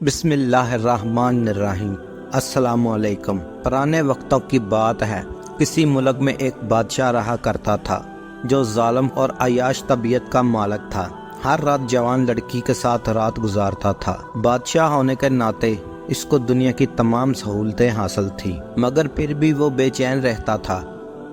بسم اللہ الرحمن الرحیم۔ السلام علیکم۔ پرانے وقتوں کی بات ہے، کسی ملک میں ایک بادشاہ رہا کرتا تھا جو ظالم اور عیاش طبیعت کا مالک تھا۔ ہر رات جوان لڑکی کے ساتھ رات گزارتا تھا۔ بادشاہ ہونے کے ناطے اس کو دنیا کی تمام سہولتیں حاصل تھیں، مگر پھر بھی وہ بے چین رہتا تھا،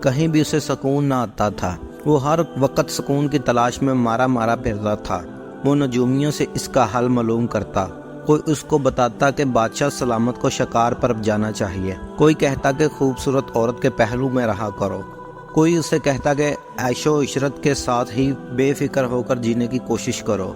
کہیں بھی اسے سکون نہ آتا تھا۔ وہ ہر وقت سکون کی تلاش میں مارا پھرتا تھا۔ وہ نجومیوں سے اس کا حل معلوم کرتا، کوئی اس کو بتاتا کہ بادشاہ سلامت کو شکار پر جانا چاہیے، کوئی کہتا کہ خوبصورت عورت کے پہلو میں رہا کرو، کوئی اسے کہتا کہ عیش و عشرت کے ساتھ ہی بے فکر ہو کر جینے کی کوشش کرو۔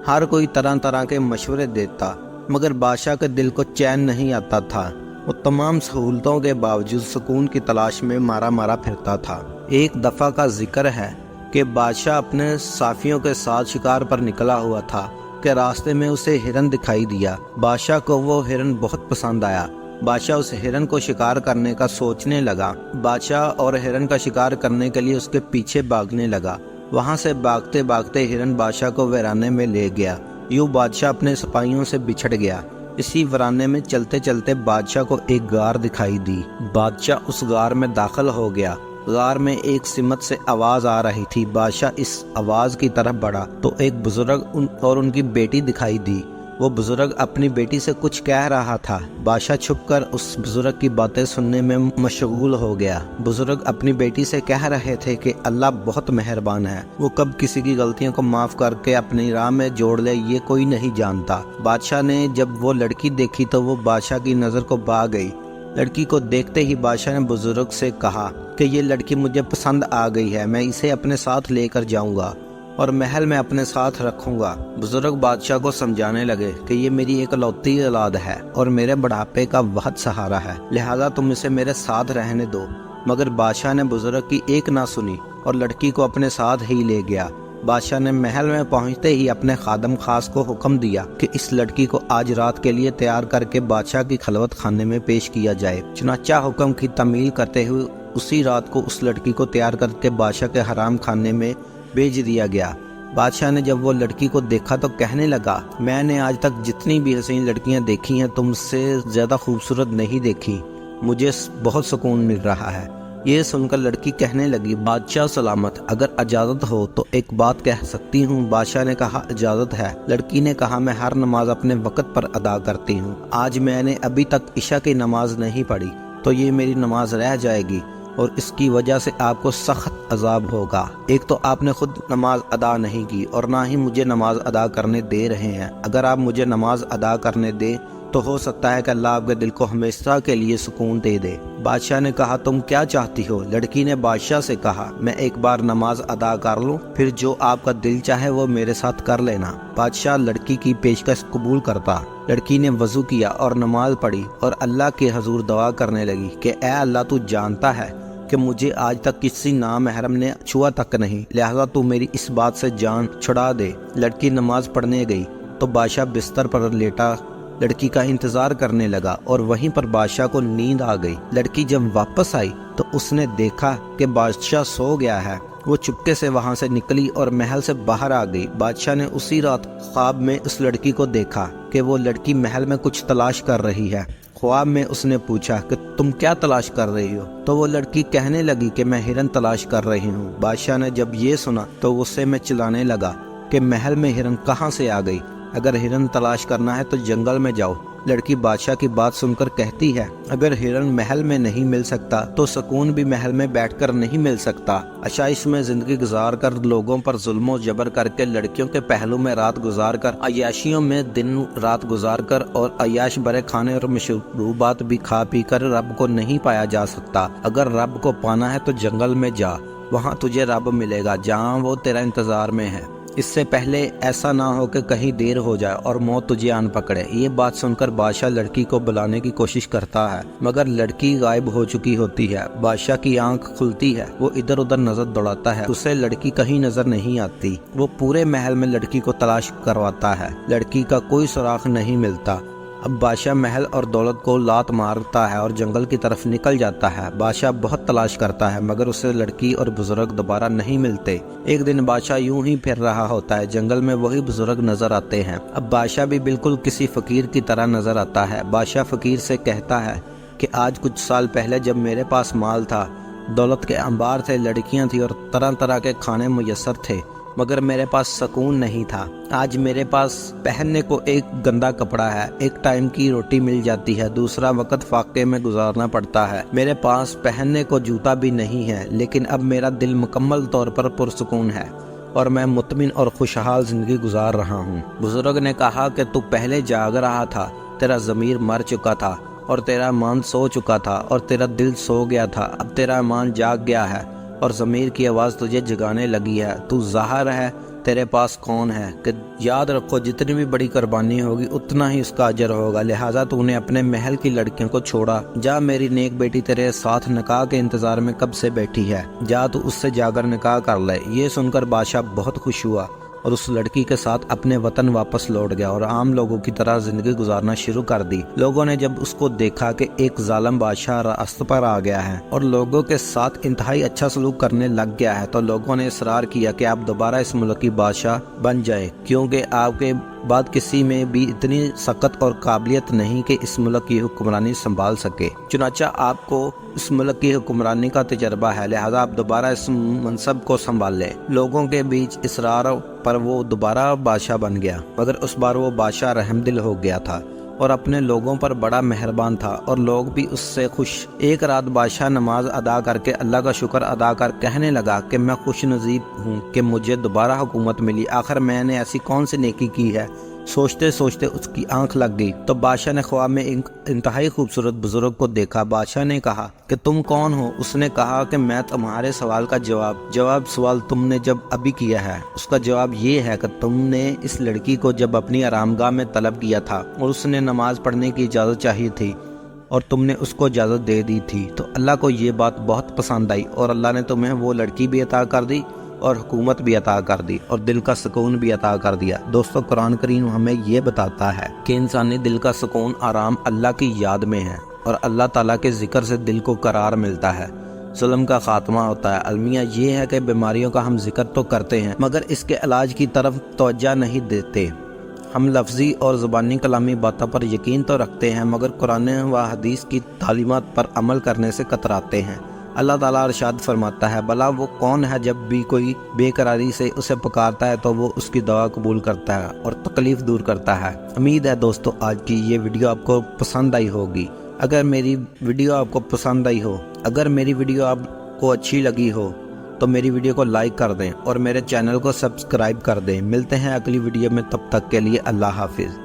ہر کوئی طرح کے مشورے دیتا، مگر بادشاہ کے دل کو چین نہیں آتا تھا۔ وہ تمام سہولتوں کے باوجود سکون کی تلاش میں مارا پھرتا تھا۔ ایک دفعہ کا ذکر ہے کہ بادشاہ اپنے صافیوں کے ساتھ شکار پر نکلا ہوا تھا کہ راستے میں اسے ہرن دکھائی دیا۔ بادشاہ کو وہ ہرن بہت پسند آیا۔ بادشاہ اس ہرن کو شکار کرنے کا سوچنے لگا۔ بادشاہ اور ہرن کا شکار کرنے کے لیے اس کے پیچھے بھاگنے لگا۔ وہاں سے بھاگتے ہرن بادشاہ کو ویرانے میں لے گیا۔ یوں بادشاہ اپنے سپاہیوں سے بچھڑ گیا۔ اسی ویرانے میں چلتے بادشاہ کو ایک غار دکھائی دی۔ بادشاہ اس غار میں داخل ہو گیا۔ غار میں ایک سمت سے آواز آ رہی تھی۔ بادشاہ اس آواز کی طرف بڑھا تو ایک بزرگ اور ان کی بیٹی دکھائی دی۔ وہ بزرگ اپنی بیٹی سے کچھ کہہ رہا تھا۔ بادشاہ چھپ کر اس بزرگ کی باتیں سننے میں مشغول ہو گیا۔ بزرگ اپنی بیٹی سے کہہ رہے تھے کہ اللہ بہت مہربان ہے، وہ کب کسی کی غلطیوں کو معاف کر کے اپنی راہ میں جوڑ لے یہ کوئی نہیں جانتا۔ بادشاہ نے جب وہ لڑکی دیکھی تو وہ بادشاہ کی نظر کو بھا گئی۔ لڑکی کو دیکھتے ہی بادشاہ نے بزرگ سے کہا کہ یہ لڑکی مجھے پسند آ گئی ہے، میں اسے اپنے ساتھ لے کر جاؤں گا اور محل میں اپنے ساتھ رکھوں گا۔ بزرگ بادشاہ کو سمجھانے لگے کہ یہ میری ایک اکلوتی اولاد ہے اور میرے بڑھاپے کا وقت سہارا ہے، لہذا تم اسے میرے ساتھ رہنے دو۔ مگر بادشاہ نے بزرگ کی ایک نہ سنی اور لڑکی کو اپنے ساتھ ہی لے گیا۔ بادشاہ نے محل میں پہنچتے ہی اپنے خادم خاص کو حکم دیا کہ اس لڑکی کو آج رات کے لیے تیار کر کے بادشاہ کی خلوت خانے میں پیش کیا جائے۔ چنانچہ حکم کی تعمیل کرتے ہوئے اسی رات کو اس لڑکی کو تیار کر کے بادشاہ کے حرام خانے میں بھیج دیا گیا۔ بادشاہ نے جب وہ لڑکی کو دیکھا تو کہنے لگا، میں نے آج تک جتنی بھی حسین لڑکیاں دیکھی ہیں تم سے زیادہ خوبصورت نہیں دیکھی، مجھے بہت سکون مل رہا ہے۔ یہ سن کر لڑکی کہنے لگی، بادشاہ سلامت، اگر اجازت ہو تو ایک بات کہہ سکتی ہوں؟ بادشاہ نے کہا، اجازت ہے۔ لڑکی نے کہا، میں ہر نماز اپنے وقت پر ادا کرتی ہوں، آج میں نے ابھی تک عشاء کی نماز نہیں پڑھی تو یہ میری نماز رہ جائے گی اور اس کی وجہ سے آپ کو سخت عذاب ہوگا۔ ایک تو آپ نے خود نماز ادا نہیں کی اور نہ ہی مجھے نماز ادا کرنے دے رہے ہیں۔ اگر آپ مجھے نماز ادا کرنے دیں تو ہو سکتا ہے کہ اللہ آپ کے دل کو ہمیشہ کے لیے سکون دے دے۔ بادشاہ نے کہا، تم کیا چاہتی ہو؟ لڑکی نے بادشاہ سے کہا، میں ایک بار نماز ادا کر لوں، پھر جو آپ کا دل چاہے وہ میرے ساتھ کر لینا۔ بادشاہ لڑکی کی پیشکش قبول کرتا۔ لڑکی نے وضو کیا اور نماز پڑھی اور اللہ کے حضور دعا کرنے لگی کہ اے اللہ، تو جانتا ہے کہ مجھے آج تک کسی نامحرم نے چھوا تک نہیں، لہذا تو میری اس بات سے جان چھڑا دے۔ لڑکی نماز پڑھنے گئی تو بادشاہ بستر پر لیٹا لڑکی کا انتظار کرنے لگا اور وہیں پر بادشاہ کو نیند آ گئی۔ لڑکی جب واپس آئی تو اس نے دیکھا کہ بادشاہ سو گیا ہے۔ وہ چپکے سے وہاں سے نکلی اور محل سے باہر آ گئی۔ بادشاہ نے اسی رات خواب میں اس لڑکی کو دیکھا کہ وہ لڑکی محل میں کچھ تلاش کر رہی ہے۔ خواب میں اس نے پوچھا کہ تم کیا تلاش کر رہی ہو؟ تو وہ لڑکی کہنے لگی کہ میں ہرن تلاش کر رہی ہوں۔ بادشاہ نے جب یہ سنا تو غصے میں چلانے لگا کہ محل میں ہرن کہاں سے آ گئی؟ اگر ہرن تلاش کرنا ہے تو جنگل میں جاؤ۔ لڑکی بادشاہ کی بات سن کر کہتی ہے، اگر ہرن محل میں نہیں مل سکتا تو سکون بھی محل میں بیٹھ کر نہیں مل سکتا۔ عشائش میں زندگی گزار کر، لوگوں پر ظلم و جبر کر کے، لڑکیوں کے پہلو میں رات گزار کر، عیاشیوں میں دن رات گزار کر اور عیاش برے کھانے اور مشروبات بھی کھا پی کر رب کو نہیں پایا جا سکتا۔ اگر رب کو پانا ہے تو جنگل میں جا، وہاں تجھے رب ملے گا جہاں وہ تیرا انتظار میں ہے۔ اس سے پہلے ایسا نہ ہو کہ کہیں دیر ہو جائے اور موت تجھے آن پکڑے۔ یہ بات سن کر بادشاہ لڑکی کو بلانے کی کوشش کرتا ہے، مگر لڑکی غائب ہو چکی ہوتی ہے۔ بادشاہ کی آنکھ کھلتی ہے، وہ ادھر ادھر نظر دوڑاتا ہے، اسے لڑکی کہیں نظر نہیں آتی۔ وہ پورے محل میں لڑکی کو تلاش کرواتا ہے، لڑکی کا کوئی سراغ نہیں ملتا۔ اب بادشاہ محل اور دولت کو لات مارتا ہے اور جنگل کی طرف نکل جاتا ہے۔ بادشاہ بہت تلاش کرتا ہے مگر اسے لڑکی اور بزرگ دوبارہ نہیں ملتے۔ ایک دن بادشاہ یوں ہی پھر رہا ہوتا ہے، جنگل میں وہی بزرگ نظر آتے ہیں۔ اب بادشاہ بھی بالکل کسی فقیر کی طرح نظر آتا ہے۔ بادشاہ فقیر سے کہتا ہے کہ آج کچھ سال پہلے جب میرے پاس مال تھا، دولت کے انبار تھے، لڑکیاں تھیں اور طرح طرح کے کھانے میسر تھے، مگر میرے پاس سکون نہیں تھا۔ آج میرے پاس پہننے کو ایک گندا کپڑا ہے، ایک ٹائم کی روٹی مل جاتی ہے، دوسرا وقت فاقے میں گزارنا پڑتا ہے۔ میرے پاس پہننے کو جوتا بھی نہیں ہے، لیکن اب میرا دل مکمل طور پر پرسکون ہے اور میں مطمئن اور خوشحال زندگی گزار رہا ہوں۔ بزرگ نے کہا کہ تو پہلے جاگ رہا تھا، تیرا ضمیر مر چکا تھا اور تیرا ایمان سو چکا تھا اور تیرا دل سو گیا تھا، اب تیرا ایمان جاگ گیا ہے اور ضمیر کی آواز تجھے جگانے لگی ہے۔ تو ظاہر ہے تیرے پاس کون ہے کہ یاد رکھو جتنی بھی بڑی قربانی ہوگی اتنا ہی اس کا اجر ہوگا، لہٰذا تو نے اپنے محل کی لڑکیوں کو چھوڑا۔ جا، میری نیک بیٹی تیرے ساتھ نکاح کے انتظار میں کب سے بیٹھی ہے، جا تو اس سے جا کر نکاح کر لے۔ یہ سن کر بادشاہ بہت خوش ہوا اور اس لڑکی کے ساتھ اپنے وطن واپس لوٹ گیا اور عام لوگوں کی طرح زندگی گزارنا شروع کر دی۔ لوگوں نے جب اس کو دیکھا کہ ایک ظالم بادشاہ راست پر آ گیا ہے اور لوگوں کے ساتھ انتہائی اچھا سلوک کرنے لگ گیا ہے، تو لوگوں نے اصرار کیا کہ آپ دوبارہ اس ملک کی بادشاہ بن جائیں، کیونکہ آپ کے بعد کسی میں بھی اتنی سخت اور قابلیت نہیں کہ اس ملک کی حکمرانی سنبھال سکے۔ چنانچہ آپ کو اس ملک کی حکمرانی کا تجربہ ہے، لہذا آپ دوبارہ اس منصب کو سنبھال لیں۔ لوگوں کے بیچ اصرار پر وہ دوبارہ بادشاہ بن گیا، مگر اس بار وہ بادشاہ رحم دل ہو گیا تھا اور اپنے لوگوں پر بڑا مہربان تھا اور لوگ بھی اس سے خوش۔ ایک رات بادشاہ نماز ادا کر کے اللہ کا شکر ادا کر کہنے لگا کہ میں خوش نصیب ہوں کہ مجھے دوبارہ حکومت ملی، آخر میں نے ایسی کون سی نیکی کی ہے۔ سوچتے سوچتے اس کی آنکھ لگ گئی تو بادشاہ نے خواب میں ایک انتہائی خوبصورت بزرگ کو دیکھا۔ بادشاہ نے کہا کہ تم کون ہو؟ اس نے کہا کہ میں تمہارے سوال کا سوال تم نے جب ابھی کیا ہے، اس کا جواب یہ ہے کہ تم نے اس لڑکی کو جب اپنی آرامگاہ میں طلب کیا تھا اور اس نے نماز پڑھنے کی اجازت چاہی تھی اور تم نے اس کو اجازت دے دی تھی، تو اللہ کو یہ بات بہت پسند آئی اور اللہ نے تمہیں وہ لڑکی بھی عطا کر دی اور حکومت بھی عطا کر دی اور دل کا سکون بھی عطا کر دیا۔ دوستو، قرآن کریم ہمیں یہ بتاتا ہے کہ انسانی دل کا سکون آرام اللہ کی یاد میں ہے اور اللہ تعالیٰ کے ذکر سے دل کو قرار ملتا ہے، ظلم کا خاتمہ ہوتا ہے۔ المیہ یہ ہے کہ بیماریوں کا ہم ذکر تو کرتے ہیں مگر اس کے علاج کی طرف توجہ نہیں دیتے۔ ہم لفظی اور زبانی کلامی باتوں پر یقین تو رکھتے ہیں مگر قرآن و حدیث کی تعلیمات پر عمل کرنے سے کتراتے ہیں۔ اللہ تعالیٰ ارشاد فرماتا ہے، بھلا وہ کون ہے جب بھی کوئی بے قراری سے اسے پکارتا ہے تو وہ اس کی دعا قبول کرتا ہے اور تکلیف دور کرتا ہے۔ امید ہے دوستو آج کی یہ ویڈیو آپ کو پسند آئی ہوگی۔ اگر میری ویڈیو آپ کو پسند آئی ہو، اگر میری ویڈیو آپ کو اچھی لگی ہو تو میری ویڈیو کو لائک کر دیں اور میرے چینل کو سبسکرائب کر دیں۔ ملتے ہیں اگلی ویڈیو میں، تب تک کے لیے اللہ حافظ۔